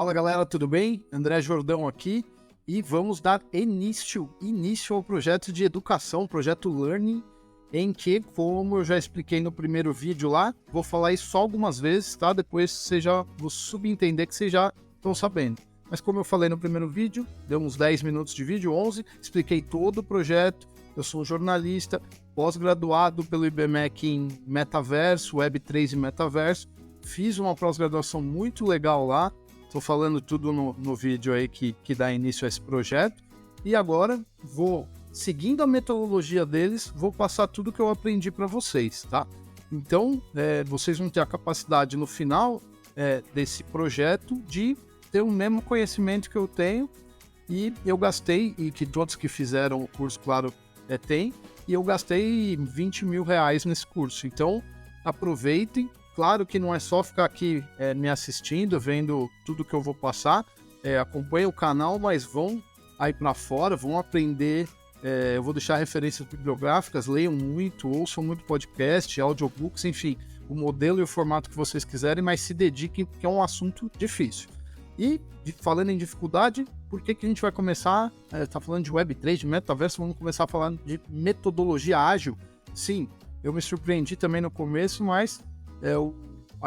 Fala galera, tudo bem? André Jordão aqui e vamos dar início ao projeto de educação, projeto Learning, em que, como eu já expliquei no primeiro vídeo lá, vou falar isso só algumas vezes, tá? Depois você já vou subentender que vocês já estão sabendo. Mas como eu falei no primeiro vídeo, deu uns 10 minutos de vídeo, 11, expliquei todo o projeto. Eu sou jornalista, pós-graduado pelo IBMEC em Metaverso, Web3 e Metaverso. Fiz uma pós-graduação muito legal lá. Estou falando tudo no vídeo aí que dá início a esse projeto. E agora vou, seguindo a metodologia deles, vou passar tudo que eu aprendi para vocês, tá? Então, vocês vão ter a capacidade no final desse projeto de ter o mesmo conhecimento que eu tenho. E eu gastei, e que todos que fizeram o curso, claro, tem. E eu gastei R$20 mil nesse curso. Então, aproveitem. Claro que não é só ficar aqui me assistindo, vendo tudo que eu vou passar. Acompanhem o canal, mas vão aí para fora, vão aprender. Eu vou deixar referências bibliográficas, leiam muito, ouçam muito podcast, audiobooks, enfim, o modelo e o formato que vocês quiserem, mas se dediquem, porque é um assunto difícil. E, falando em dificuldade, por que a gente vai começar? Tá falando de Web3, de Metaverso, vamos começar a falar de metodologia ágil. Sim, eu me surpreendi também no começo, mas o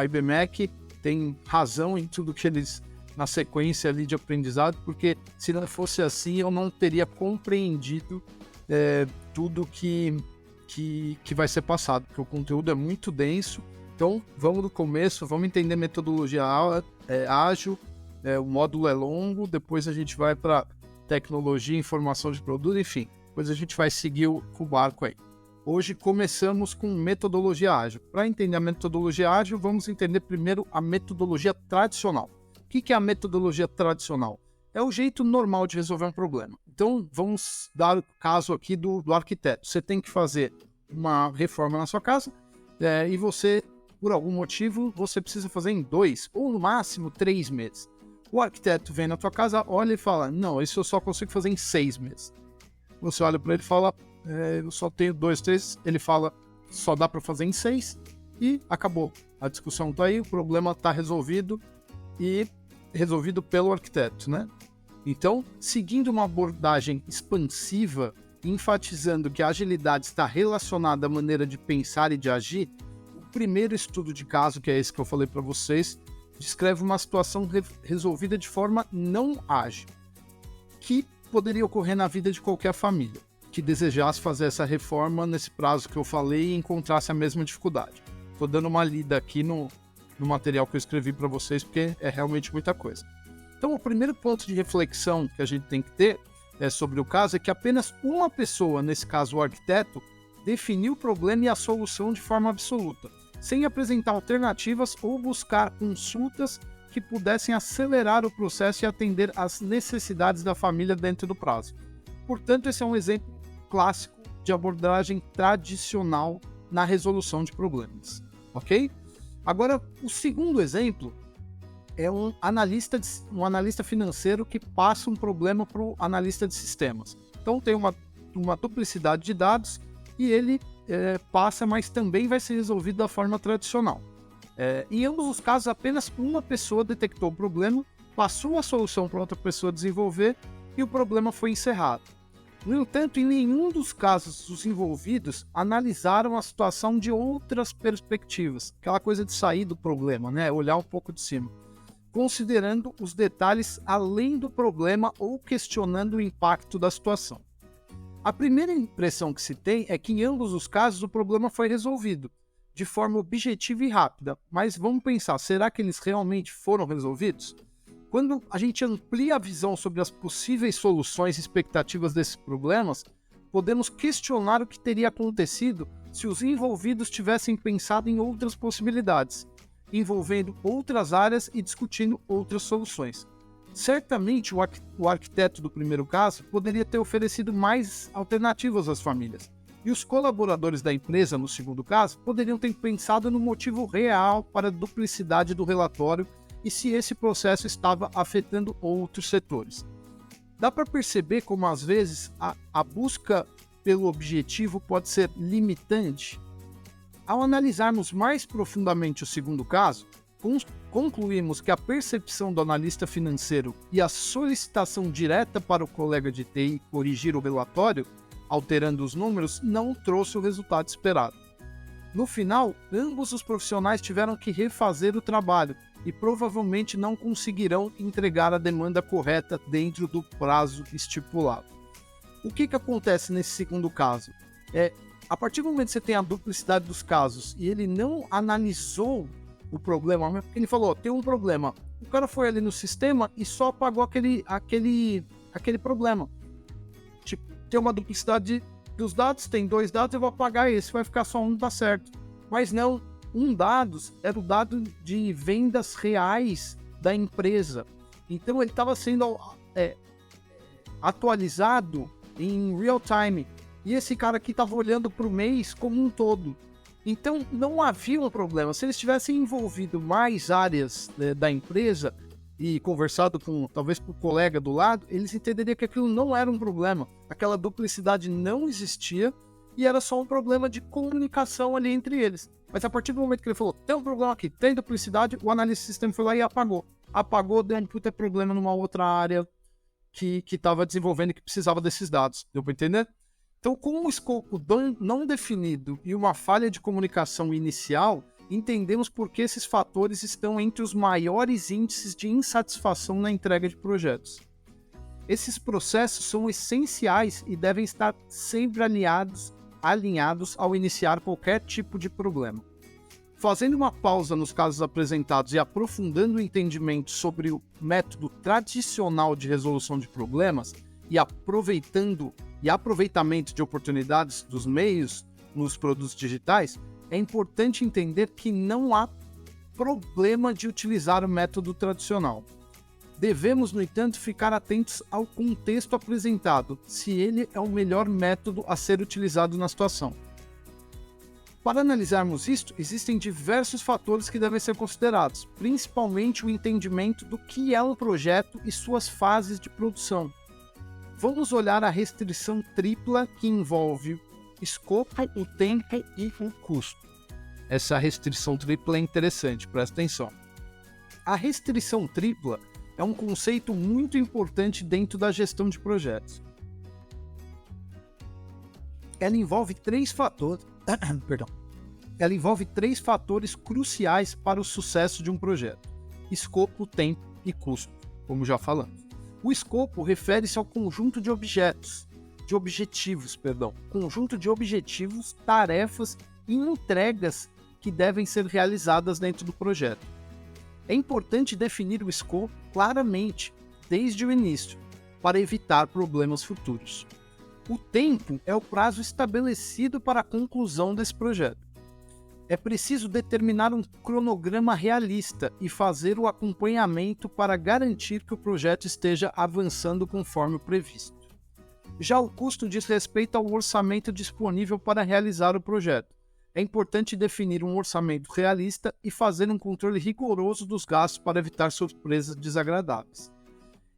IBMEC tem razão em tudo que eles, na sequência ali de aprendizado, porque se não fosse assim, eu não teria compreendido tudo que vai ser passado, porque o conteúdo é muito denso. Então, vamos do começo, vamos entender metodologia ágil, o módulo é longo, depois a gente vai para tecnologia, informação de produto, enfim, depois a gente vai seguir o barco aí. Hoje começamos com metodologia ágil. Para entender a metodologia ágil, vamos entender primeiro a metodologia tradicional. O que é a metodologia tradicional? É o jeito normal de resolver um problema. Então, vamos dar o caso aqui do arquiteto. Você tem que fazer uma reforma na sua casa e você, por algum motivo, você precisa fazer em 2 ou no máximo 3 meses. O arquiteto vem na tua casa, olha e fala, não, isso eu só consigo fazer em 6 meses. Você olha para ele e fala, eu só tenho 2, 3, ele fala, só dá para fazer em 6 e acabou. A discussão está aí, o problema está resolvido e resolvido pelo arquiteto, né? Então, seguindo uma abordagem expansiva, enfatizando que a agilidade está relacionada à maneira de pensar e de agir, o primeiro estudo de caso, que é esse que eu falei para vocês, descreve uma situação resolvida de forma não ágil, que poderia ocorrer na vida de qualquer família que desejasse fazer essa reforma nesse prazo que eu falei e encontrasse a mesma dificuldade. Estou dando uma lida aqui no material que eu escrevi para vocês, porque é realmente muita coisa. Então, o primeiro ponto de reflexão que a gente tem que ter sobre o caso é que apenas uma pessoa, nesse caso o arquiteto, definiu o problema e a solução de forma absoluta, sem apresentar alternativas ou buscar consultas que pudessem acelerar o processo e atender às necessidades da família dentro do prazo. Portanto, esse é um exemplo clássico de abordagem tradicional na resolução de problemas, ok? Agora, o segundo exemplo é um analista financeiro que passa um problema para o analista de sistemas. Então, tem uma duplicidade de dados e ele passa, mas também vai ser resolvido da forma tradicional. Em ambos os casos, apenas uma pessoa detectou o problema, passou a solução para outra pessoa desenvolver e o problema foi encerrado. No entanto, em nenhum dos casos os envolvidos analisaram a situação de outras perspectivas, aquela coisa de sair do problema, né? Olhar um pouco de cima, considerando os detalhes além do problema ou questionando o impacto da situação. A primeira impressão que se tem é que em ambos os casos o problema foi resolvido de forma objetiva e rápida, mas vamos pensar, será que eles realmente foram resolvidos? Quando a gente amplia a visão sobre as possíveis soluções e expectativas desses problemas, podemos questionar o que teria acontecido se os envolvidos tivessem pensado em outras possibilidades, envolvendo outras áreas e discutindo outras soluções. Certamente, o arquiteto do primeiro caso poderia ter oferecido mais alternativas às famílias, e os colaboradores da empresa, no segundo caso, poderiam ter pensado no motivo real para a duplicidade do relatório e se esse processo estava afetando outros setores. Dá para perceber como, às vezes, a busca pelo objetivo pode ser limitante? Ao analisarmos mais profundamente o segundo caso, concluímos que a percepção do analista financeiro e a solicitação direta para o colega de TI corrigir o relatório, alterando os números, não trouxe o resultado esperado. No final, ambos os profissionais tiveram que refazer o trabalho e provavelmente não conseguirão entregar a demanda correta dentro do prazo estipulado. O que acontece nesse segundo caso? A partir do momento que você tem a duplicidade dos casos e ele não analisou o problema, ele falou, tem um problema. O cara foi ali no sistema e só apagou aquele problema. Tipo, tem uma duplicidade dos dados, tem 2 dados, eu vou apagar esse, vai ficar só um, tá certo. Mas não, um dados era o dado de vendas reais da empresa. Então ele estava sendo atualizado em real time. E esse cara aqui estava olhando para o mês como um todo. Então não havia um problema. Se eles tivessem envolvido mais áreas da empresa e conversado talvez com o colega do lado, eles entenderiam que aquilo não era um problema. Aquela duplicidade não existia e era só um problema de comunicação ali entre eles. Mas a partir do momento que ele falou, tem um problema aqui, tem duplicidade, o analista de sistema foi lá e apagou. Apagou, deu um puta problema numa outra área que estava desenvolvendo e que precisava desses dados. Deu para entender? Então, com um escopo não definido e uma falha de comunicação inicial, entendemos por que esses fatores estão entre os maiores índices de insatisfação na entrega de projetos. Esses processos são essenciais e devem estar sempre alinhados ao iniciar qualquer tipo de problema. Fazendo uma pausa nos casos apresentados e aprofundando o entendimento sobre o método tradicional de resolução de problemas e aproveitamento de oportunidades dos meios nos produtos digitais, é importante entender que não há problema de utilizar o método tradicional. Devemos, no entanto, ficar atentos ao contexto apresentado, se ele é o melhor método a ser utilizado na situação. Para analisarmos isto, existem diversos fatores que devem ser considerados, principalmente o entendimento do que é um projeto e suas fases de produção. Vamos olhar a restrição tripla que envolve o escopo, o tempo e o custo. Essa restrição tripla é interessante, presta atenção. A restrição tripla é um conceito muito importante dentro da gestão de projetos. Ela envolve três fatores cruciais para o sucesso de um projeto: escopo, tempo e custo, como já falamos. O escopo refere-se ao conjunto de objetivos, tarefas e entregas que devem ser realizadas dentro do projeto. É importante definir o escopo claramente, desde o início, para evitar problemas futuros. O tempo é o prazo estabelecido para a conclusão desse projeto. É preciso determinar um cronograma realista e fazer o acompanhamento para garantir que o projeto esteja avançando conforme o previsto. Já o custo diz respeito ao orçamento disponível para realizar o projeto. É importante definir um orçamento realista e fazer um controle rigoroso dos gastos para evitar surpresas desagradáveis.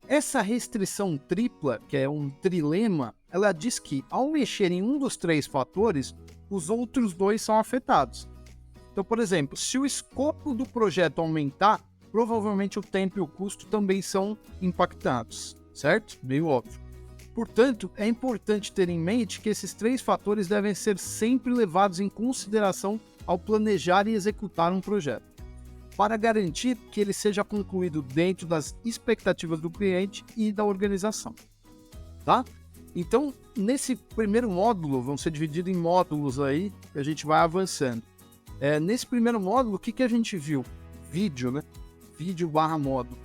Essa restrição tripla, que é um trilema, ela diz que, ao mexer em um dos três fatores, os outros dois são afetados. Então, por exemplo, se o escopo do projeto aumentar, provavelmente o tempo e o custo também são impactados, certo? Meio óbvio. Portanto, é importante ter em mente que esses três fatores devem ser sempre levados em consideração ao planejar e executar um projeto, para garantir que ele seja concluído dentro das expectativas do cliente e da organização. Tá? Então, nesse primeiro módulo, vão ser divididos em módulos aí, que a gente vai avançando. Nesse primeiro módulo, o que a gente viu? Vídeo, né? Vídeo/módulo.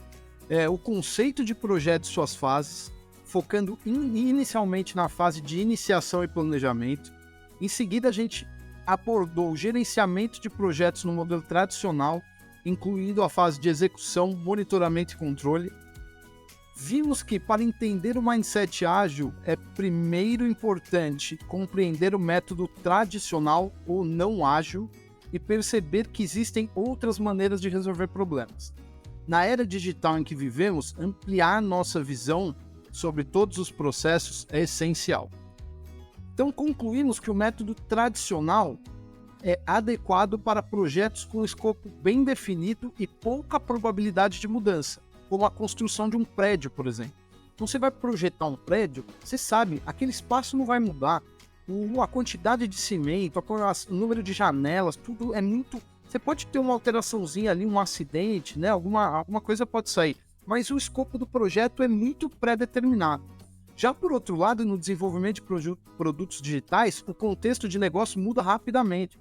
O conceito de projeto e suas fases, focando inicialmente na fase de iniciação e planejamento. Em seguida, a gente abordou o gerenciamento de projetos no modelo tradicional, incluindo a fase de execução, monitoramento e controle. Vimos que, para entender o mindset ágil, é primeiro importante compreender o método tradicional ou não ágil e perceber que existem outras maneiras de resolver problemas. Na era digital em que vivemos, ampliar nossa visão sobre todos os processos é essencial. Então, concluímos que o método tradicional é adequado para projetos com escopo bem definido e pouca probabilidade de mudança, como a construção de um prédio, por exemplo. Então você vai projetar um prédio, você sabe, aquele espaço não vai mudar, a quantidade de cimento, o número de janelas, tudo é muito... Você pode ter uma alteraçãozinha ali, um acidente, né? Alguma coisa pode sair, mas o escopo do projeto é muito pré-determinado. Já por outro lado, no desenvolvimento de produtos digitais, o contexto de negócio muda rapidamente,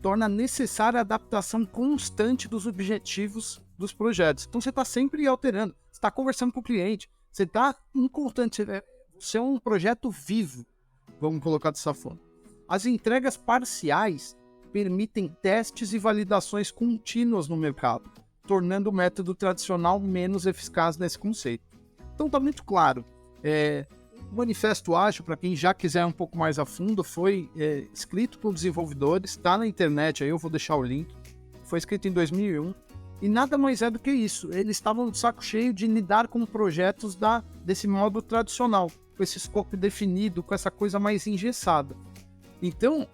torna necessária a adaptação constante dos objetivos dos projetos. Então você está sempre alterando, você está conversando com o cliente, você está em constante, você é um projeto vivo, vamos colocar dessa forma. As entregas parciais permitem testes e validações contínuas no mercado, tornando o método tradicional menos eficaz nesse conceito. Então está muito claro. O Manifesto Ágil, para quem já quiser um pouco mais a fundo, foi escrito por desenvolvedores, está na internet, aí eu vou deixar o link. Foi escrito em 2001 e nada mais é do que isso. Eles estavam de saco cheio de lidar com projetos desse modo tradicional, com esse escopo definido, com essa coisa mais engessada. Então,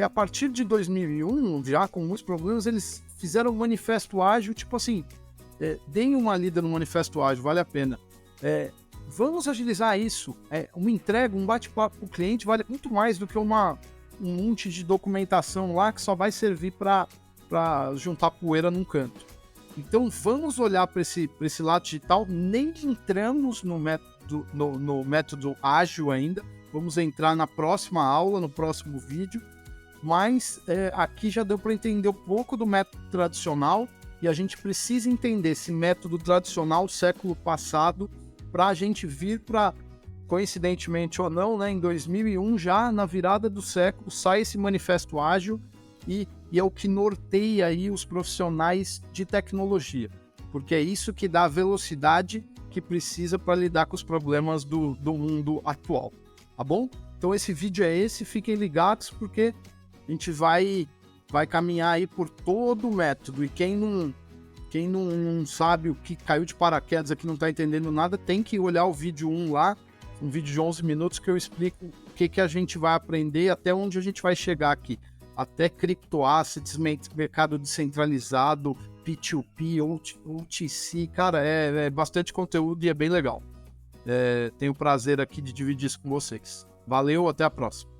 a partir de 2001, já com muitos problemas, eles fizeram um Manifesto Ágil, tipo assim, deem uma lida no Manifesto Ágil, vale a pena. Vamos agilizar isso. Uma entrega, um bate-papo com o cliente vale muito mais do que um monte de documentação lá que só vai servir para juntar poeira num canto. Então vamos olhar para esse lado digital. Nem entramos no método ágil ainda. Vamos entrar na próxima aula, no próximo vídeo. Mas aqui já deu para entender um pouco do método tradicional e a gente precisa entender esse método tradicional século passado para a gente vir para, coincidentemente ou não, né, em 2001, já na virada do século, sai esse Manifesto Ágil e é o que norteia aí os profissionais de tecnologia, porque é isso que dá a velocidade que precisa para lidar com os problemas do mundo atual, tá bom? Então esse vídeo é esse, fiquem ligados, porque a gente vai caminhar aí por todo o método, e quem não sabe o que caiu de paraquedas aqui, não está entendendo nada, tem que olhar o vídeo 1 lá, um vídeo de 11 minutos que eu explico o que a gente vai aprender, até onde a gente vai chegar aqui. Até criptoassets, mercado descentralizado, P2P, OTC, cara, é bastante conteúdo e é bem legal. Tenho o prazer aqui de dividir isso com vocês. Valeu, até a próxima.